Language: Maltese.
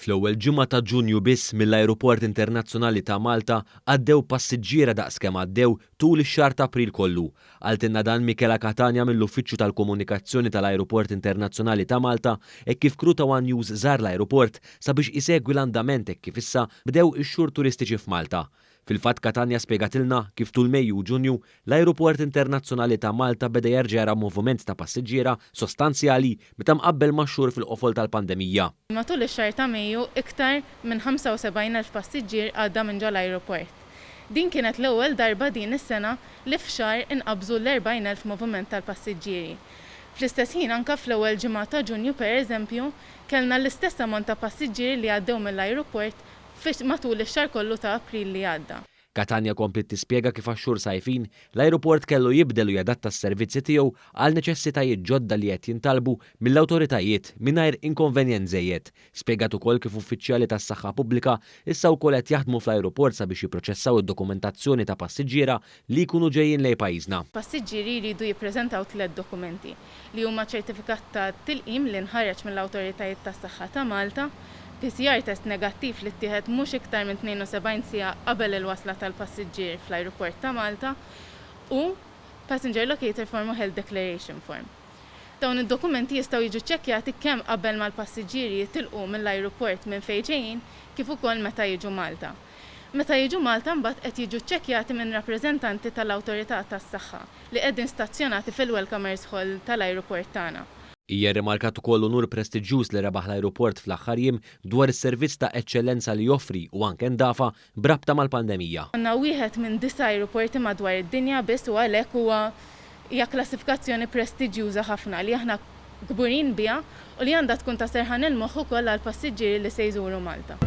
Fl-ewwel ġimgħa ta' Ġunju biss mill-Ajruport Internazzjonali ta' Malta għaddew passiġġiera daqskemm għaddew tul ix-xahar ta' April kollu. Għaltilna dan Michela Catania mill-Uffiċċju tal-Komunikazzjoni tal-Ajruport Internazzjonali ta' Malta hekk kif Kruta One News żar l-ajruport sabiex isegwi l-andament hekk kif issa bdew ix-xhur turistiċi f'Malta. Fil-fatt Catania spjegatilna kif tul Mejju u Ġunju l-Ajruport Internazzjonali ta' Malta beda jerġa' jara moviment ta' passiġġiera sostanzjali meta mqabbel max-xhur fil-qofol tal-pandemija. Matul ix-xahar ta' Mejju iktar minn 75,000 passiġġier għadda minn ġol ajruport. Din kienet l-ewwel darba din is-sena li f'xahar inqabżu l-40,000 moviment tal-passiġġieri. Fl-istess ħin anke fl-ewwel ġimgħa ta' Ġunju pereżempju kellna l-istess ammont ta' passiġġieri li għaddew mill-ajruport matul ix-xahar kollu ta' April li għadda. Catania komplet tispjega kif għax-xhur sajfin l-ajruport kellu jibdel u jadatta s-servizzi tiegħu għal neċessitajiet ġodda li qed jintalbu mill-awtoritajiet mingħajr inkonvenjent żejjed. Spjegat ukoll kif uffiċjali tas-saħħa pubblika issa wkoll qed jaħdmu fl-ajruport sabiex jipproċessaw id-dokumentazzjoni ta' passiġġiera li jkunu ġejjin lejn pajjiżna. Passiġġieri jridu jippreżentaw 3 dokumenti li huma ċertifikat ta' tilqim li nħarreġ mill-awtoritajiet tas-saħħa ta' Malta, PCR test negattiv li ttieħed mhux iktar minn 72 siegħa qabel il-wasla tal-passiġġier fl-Ajruport ta' Malta u Passenger Locator Form u Health Declaration Form. Dawn id-dokumenti jistgħu jiġu ċċekkjati kemm qabel mal-passiġġieri jitilqu mill-ajruport minn fejn ġejjin kif ukoll meta jiġu Malta. Meta jiġu Malta mbagħad qed jiġu ċċekkjati minn rappreżentanti tal-Awtorità tas-Saħħa li qegħdin stazzjonati fil-Welcomers Hall tal-ajruport tagħna. Hija rrimarkat ukoll onur prestiġjuż li rebaħ l-ajruport fl-aħħar jiem dwar is-servizz ta' eċċellenza li joffri u anke ndafa brabta mal-pandemija. Għandna wieħed minn 9 ajruporti madwar id-dinja biss u għalhekk hija klassifikazzjoni prestiġjuża ħafna li aħna kburin biha u li għandha tkun ta' serħan il-moħħ ukoll għall passiġġieri li se jżuru Malta.